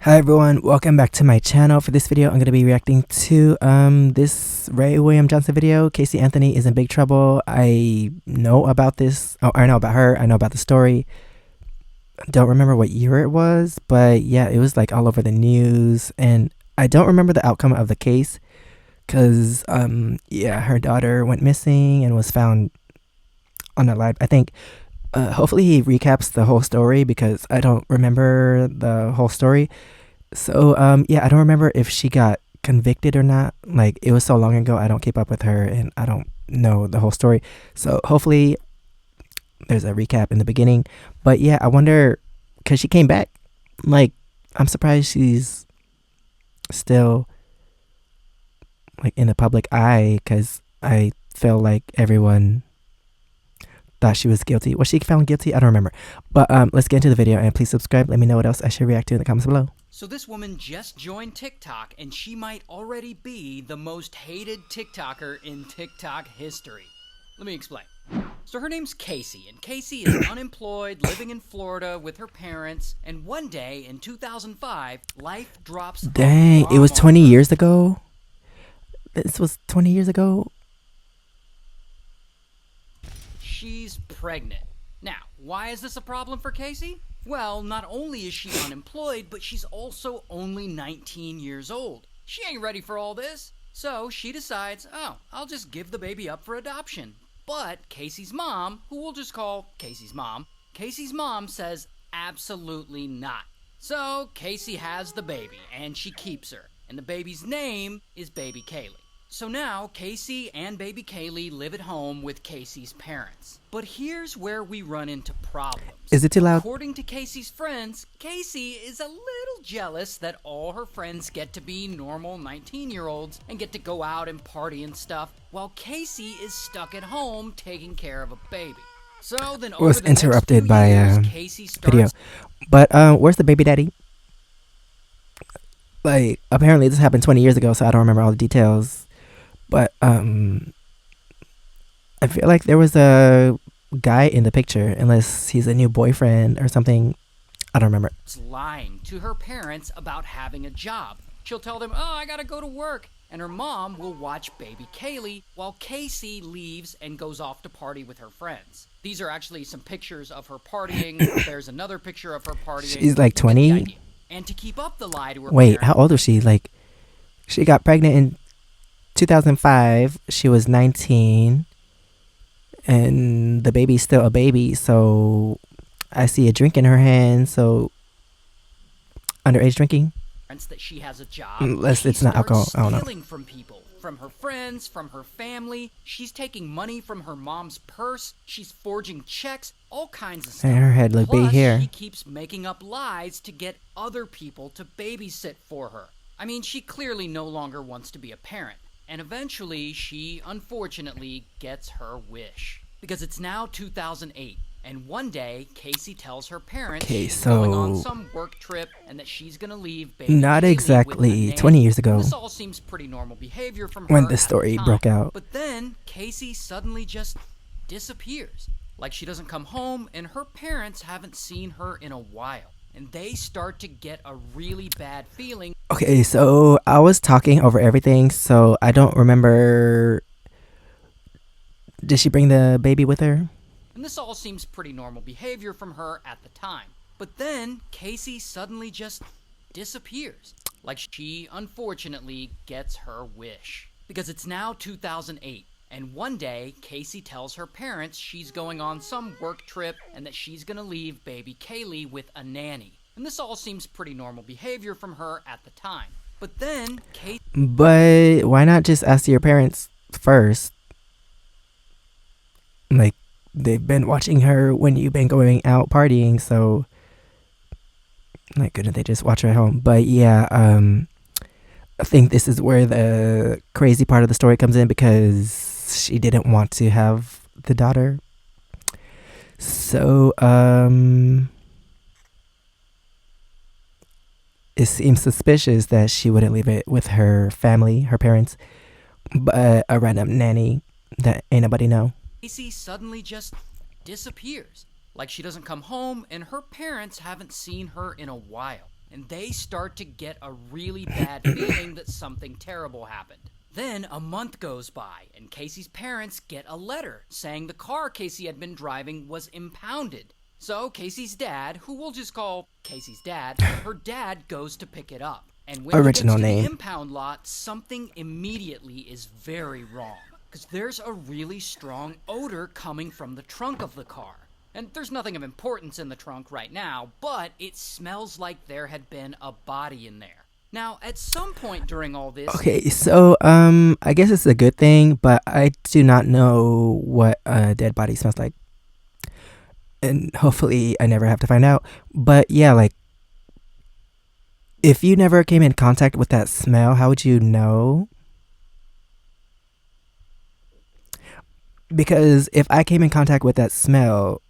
Hi everyone, welcome back to my channel. For this video, I'm going to be reacting to this Ray William Johnson video. Casey Anthony is in big trouble. I know about this. Oh, I know about her. I know about the story. Don't remember what year it was, but yeah, it was like all over the news. And I don't remember the outcome of the case because, yeah, her daughter went missing and was found unalive. I think hopefully he recaps the whole story because I don't remember the whole story. So yeah, I don't remember if she got convicted or not. Like, it was so long ago, I don't keep up with her and I don't know the whole story. So hopefully there's a recap in the beginning. But yeah, I wonder, because she came back. Like, I'm surprised she's still like in the public eye, because I feel like everyone thought she was guilty. Was she found guilty? I don't remember. But let's get into the video, and please subscribe. Let me know what else I should react to in the comments below. So this woman just joined TikTok, and she might already be the most hated TikToker in TikTok history. Let me explain. So her name's Casey, and Casey is unemployed, living in Florida with her parents, and one day in 2005, life drops. Dang, it was 20 years ago? This was 20 years ago? She's pregnant. Now, why is this a problem for Casey? Well, not only is she unemployed, but she's also only 19 years old. She ain't ready for all this. So she decides, oh, I'll just give the baby up for adoption. But Casey's mom, who we'll just call Casey's mom says absolutely not. So Casey has the baby, and she keeps her. And the baby's name is Baby Kaylee. So now, Casey and baby Kaylee live at home with Casey's parents. But here's where we run into problems. Is it too loud? According to Casey's friends, Casey is a little jealous that all her friends get to be normal 19-year-olds and get to go out and party and stuff, while Casey is stuck at home taking care of a baby. So then over was the interrupted next few by years, Casey starts video. But where's the baby daddy? Like, apparently this happened 20 years ago, so I don't remember all the details. But I feel like there was a guy in the picture, unless he's a new boyfriend or something. I don't remember. Lying to her parents about having a job. She'll tell them, oh, I gotta go to work. And her mom will watch baby Kaylee while Casey leaves and goes off to party with her friends. These are actually some pictures of her partying. There's another picture of her partying. She's like 20? And to keep up the lie to her Wait, parents, how old was she? Like, she got pregnant in 2005. She was 19. And the baby's still a baby. So I see a drink in her hand. So underage drinking? that she has a job. Unless it's not alcohol. I don't know. Stealing from people, from her friends, from her family. She's taking money from her mom's purse. She's forging checks, all kinds of stuff. And her head look big here. She keeps making up lies to get other people to babysit for her. I mean, she clearly no longer wants to be a parent. And eventually, she unfortunately gets her wish. Because it's now 2008. And one day, Casey tells her parents she's going on some work trip and that she's going to leave baby not Kaylee exactly 20 years ago. This all seems pretty normal behavior from her when the story broke out. But then, Casey suddenly just disappears. Like she doesn't come home, and her parents haven't seen her in a while. And they start to get a really bad feeling. Okay, so I was talking over everything, so I don't remember. Did she bring the baby with her? And this all seems pretty normal behavior from her at the time. But then, Casey suddenly just disappears. Like she, unfortunately, gets her wish. Because it's now 2008. And one day, Casey tells her parents she's going on some work trip and that she's going to leave baby Kaylee with a nanny. And this all seems pretty normal behavior from her at the time. But then, Casey... But why not just ask your parents first? Like, they've been watching her when you've been going out partying, so like, couldn't they just watch her at home? But yeah, I think this is where the crazy part of the story comes in, because she didn't want to have the daughter. So it seems suspicious that she wouldn't leave it with her family, her parents, but a random nanny that ain't nobody know. Casey suddenly just disappears. Like she doesn't come home, and her parents haven't seen her in a while. and they start to get a really bad feeling that something terrible happened. Then a month goes by, and Casey's parents get a letter saying the car Casey had been driving was impounded. So Casey's dad, who we'll just call Casey's dad, her dad goes to pick it up. And when Original he gets to name. the impound lot, something immediately is very wrong. Because there's a really strong odor coming from the trunk of the car. And there's nothing of importance in the trunk right now, but it smells like there had been a body in there. Now, at some point during all this... Okay, so, I guess it's a good thing, but I do not know what a dead body smells like. And hopefully I never have to find out. But yeah, like, if you never came in contact with that smell, how would you know? Because if I came in contact with that smell,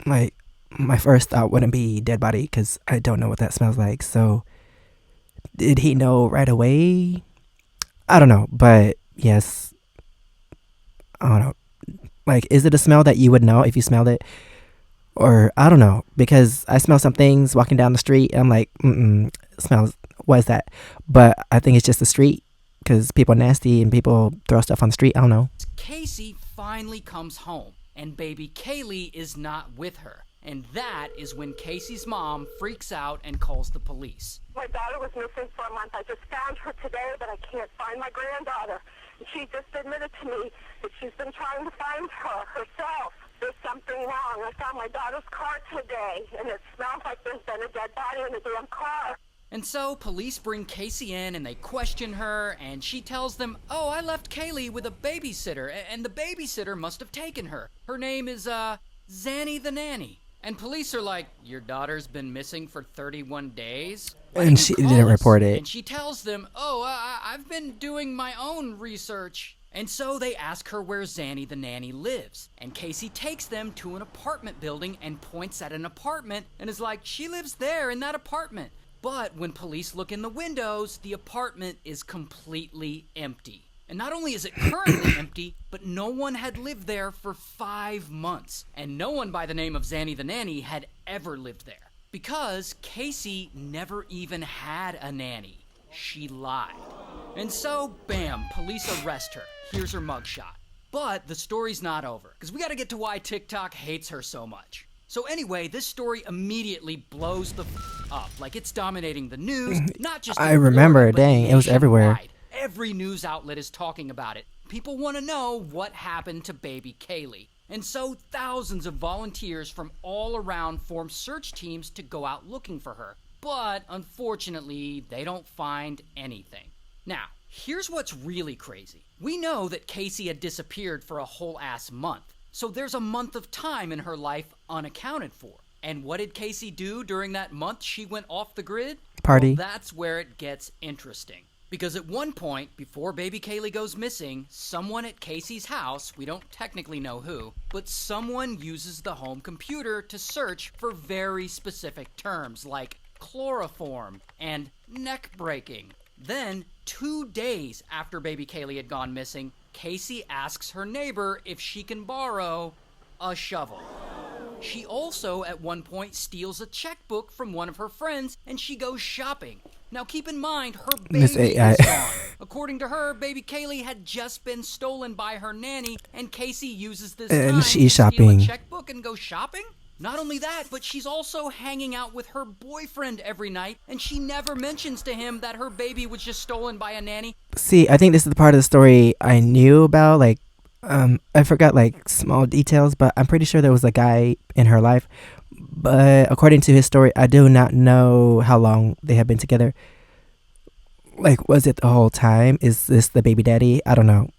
like, my first thought wouldn't be dead body, because I don't know what that smells like. So, did he know right away? I don't know, but yes. I don't know. Like, is it a smell that you would know if you smelled it? Or, I don't know, because I smell some things walking down the street, and I'm like, smells, what is that? But I think it's just the street, because people are nasty and people throw stuff on the street. I don't know. Casey finally comes home, and baby Kaylee is not with her. And that is when Casey's mom freaks out and calls the police. My daughter was missing for a month. I just found her today, but I can't find my granddaughter. And she just admitted to me that she's been trying to find her herself. There's something wrong. I found my daughter's car today, and it smells like there's been a dead body in the damn car. And so police bring Casey in and they question her, and she tells them, oh, I left Kaylee with a babysitter, and the babysitter must have taken her. Her name is, Zanny the nanny. And police are like, your daughter's been missing for 31 days? Why And didn't she you call didn't us?" report it. And she tells them, oh, I've been doing my own research. And so they ask her where Zanny the nanny lives. And Casey takes them to an apartment building and points at an apartment and is like, she lives there in that apartment. But when police look in the windows, the apartment is completely empty. And not only is it currently empty, but no one had lived there for 5 months. And no one by the name of Zanny the nanny had ever lived there. Because Casey never even had a nanny. She lied. And so, bam, police arrest her. Here's her mugshot. But the story's not over, because we gotta get to why TikTok hates her so much. So anyway, this story immediately blows the up. Like, it's dominating the news, not just I in remember, Florida, but dang, it was everywhere. nationwide. Every news outlet is talking about it. People want to know what happened to baby Kaylee. And so thousands of volunteers from all around form search teams to go out looking for her. But unfortunately, they don't find anything. Now, here's what's really crazy. We know that Casey had disappeared for a whole ass month. So there's a month of time in her life unaccounted for. And what did Casey do during that month she went off the grid? Party. Well, that's where it gets interesting. Because at one point, before baby Kaylee goes missing, someone at Casey's house, we don't technically know who, but someone uses the home computer to search for very specific terms like chloroform and neck breaking. Then, 2 days after baby Kaylee had gone missing, Casey asks her neighbor if she can borrow a shovel. She also, at one point, steals a checkbook from one of her friends and she goes shopping. Now keep in mind, her Miss baby AI. is gone. According to her, baby Kaylee had just been stolen by her nanny, and Casey uses this And time she's to steal shopping. a checkbook and go shopping? Not only that, but she's also hanging out with her boyfriend every night, and she never mentions to him that her baby was just stolen by a nanny. See, I think this is the part of the story I knew about. Like, I forgot like small details, but I'm pretty sure there was a guy in her life. But according to his story, I do not know how long they have been together. Like, was it the whole time? Is this the baby daddy? I don't know.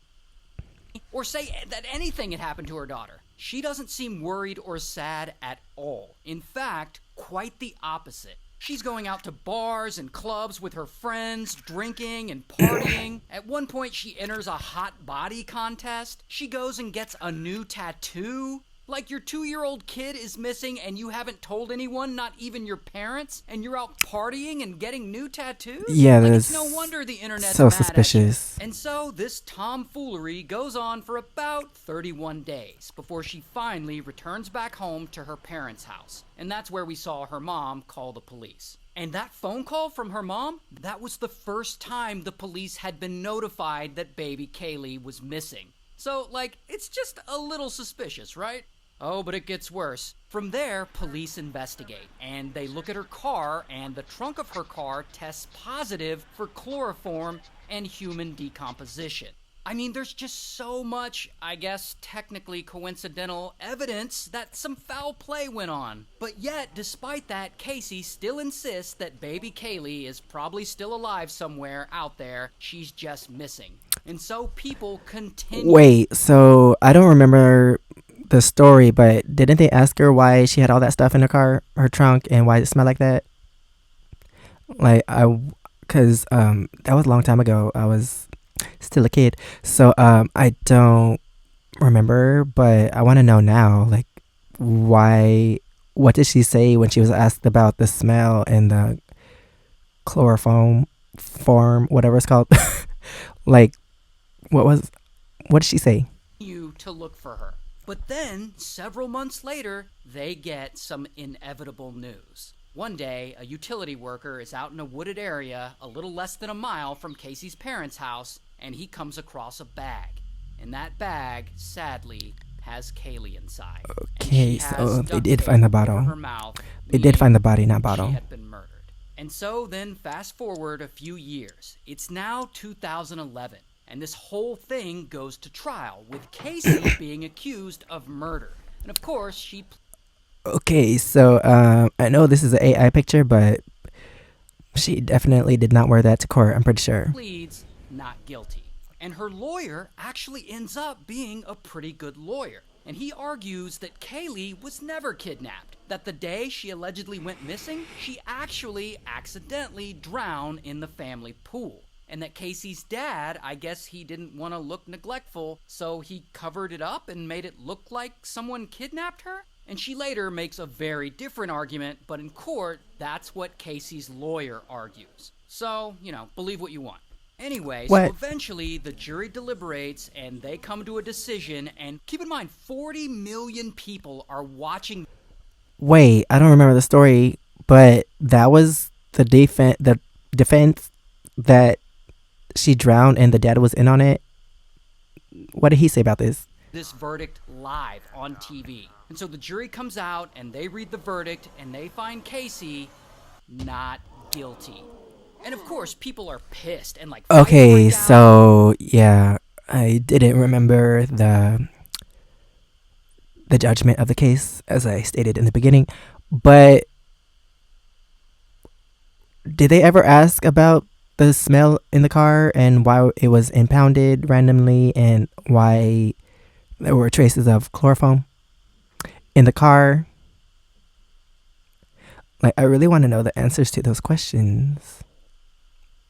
Or say that anything had happened to her daughter. She doesn't seem worried or sad at all. In fact, quite the opposite. She's going out to bars and clubs with her friends, drinking and partying. At one point, she enters a hot body contest. She goes and gets a new tattoo. Like your 2-year-old kid is missing and you haven't told anyone, not even your parents, and you're out partying and getting new tattoos? Yeah, like, that's it's no wonder the internet's so mad suspicious. at you. And so this tomfoolery goes on for about 31 days before she finally returns back home to her parents' house. And that's where we saw her mom call the police. And that phone call from her mom, that was the first time the police had been notified that baby Kaylee was missing. So, like, it's just a little suspicious, right? Oh, but it gets worse. From there, police investigate, and they look at her car, and the trunk of her car tests positive for chloroform and human decomposition. I mean, there's just so much, I guess, technically coincidental evidence that some foul play went on. But yet, despite that, Casey still insists that baby Kaylee is probably still alive somewhere out there. She's just missing. And so people continue. Wait, so I don't remember the story, but didn't they ask her why she had all that stuff in her car, her trunk, and why it smelled like that? Like, because that was a long time ago. I was still a kid, so I don't remember, but I want to know now, like, why, what did she say when she was asked about the smell and the chloroform form, whatever it's called? Like, what did she say? You to look for her. But then, several months later, they get some inevitable news. One day, a utility worker is out in a wooded area a little less than a mile from Casey's parents' house, and he comes across a bag. And that bag, sadly, has Kaylee inside. Okay, so they did find the bottle. They did find the body, not bottle. She had been murdered. And so then, fast forward a few years. It's now 2011. And this whole thing goes to trial, with Casey being accused of murder. And of course, she... Okay, so I know this is an AI picture, but she definitely did not wear that to court, I'm pretty sure. Pleads not guilty. And her lawyer actually ends up being a pretty good lawyer. And he argues that Kaylee was never kidnapped. That the day she allegedly went missing, she actually accidentally drowned in the family pool. And that Casey's dad, I guess he didn't want to look neglectful, so he covered it up and made it look like someone kidnapped her? And she later makes a very different argument, but in court, that's what Casey's lawyer argues. So, you know, believe what you want. Anyway, so eventually the jury deliberates and they come to a decision, and keep in mind, 40 million people are watching. Wait, I don't remember the story, but that was the defense that she drowned and the dad was in on it. What did he say about this? This verdict live on TV. And so the jury comes out and they read the verdict and they find Casey not guilty. And of course, people are pissed and like... Okay, so yeah, I didn't remember the judgment of the case, as I stated in the beginning. But did they ever ask about the smell in the car and why it was impounded randomly and why there were traces of chloroform in the car? Like, I really want to know the answers to those questions.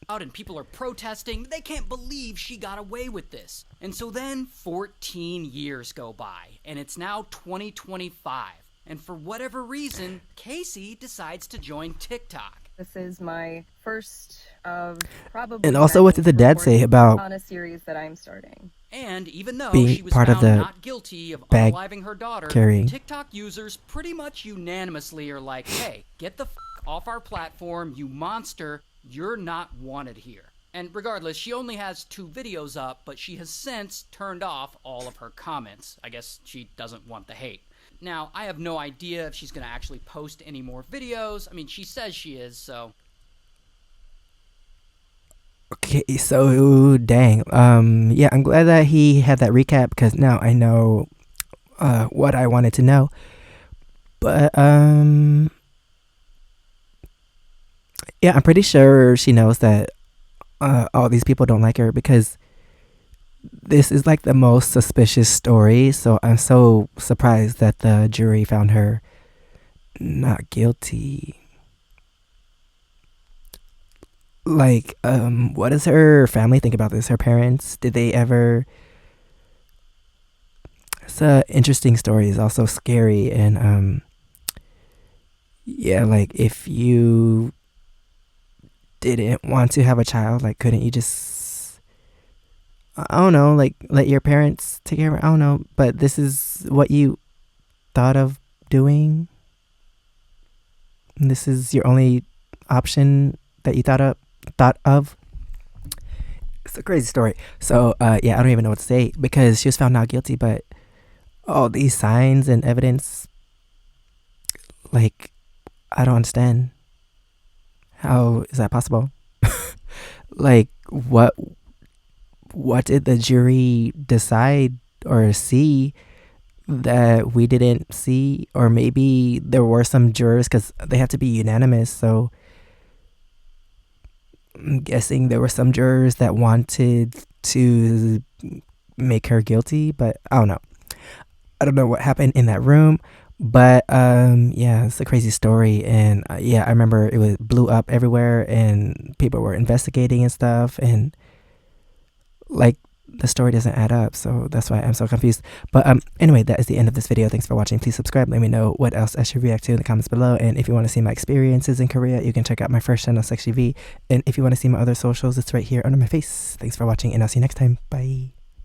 And people are protesting. They can't believe she got away with this. And so then 14 years go by, and it's now 2025. And for whatever reason, Casey decides to join TikTok. This is my first of probably... And also, what did the dad say about on a series that I'm starting? And even though being she was part found of the not guilty of unaliving her daughter, carrying. TikTok users pretty much unanimously are like, hey, get the f*** off our platform, you monster. You're not wanted here. And regardless, she only has 2 videos up, but she has since turned off all of her comments. I guess she doesn't want the hate. Now, I have no idea if she's going to actually post any more videos. I mean, she says she is, so... Okay, so dang. Yeah, I'm glad that he had that recap because now I know what I wanted to know. But yeah, I'm pretty sure she knows that all these people don't like her because this is like the most suspicious story. So I'm so surprised that the jury found her not guilty. Like, what does her family think about this? Her parents, did they ever It's a interesting story. It's also scary, and yeah, like if you didn't want to have a child, like couldn't you just, I don't know, like let your parents take care of it? I don't know, but this is what you thought of doing. This is your only option that you thought of. It's a crazy story. So yeah, I don't even know what to say because she was found not guilty, but all these signs and evidence, like, I don't understand. How is that possible? Like, what did the jury decide or see that we didn't see? Or maybe there were some jurors, because they have to be unanimous, so I'm guessing there were some jurors that wanted to make her guilty, but I don't know. I don't know what happened in that room, but yeah, it's a crazy story. And yeah, I remember blew up everywhere and people were investigating and stuff, and like the story doesn't add up, so that's why I'm so confused. But anyway, that is the end of this video. Thanks for watching. Please subscribe. Let me know what else I should react to in the comments below, and if you want to see my experiences in Korea, you can check out my first channel, SEKSHI, and if you want to see my other socials, it's right here under my face. Thanks for watching, and I'll see you next time. Bye.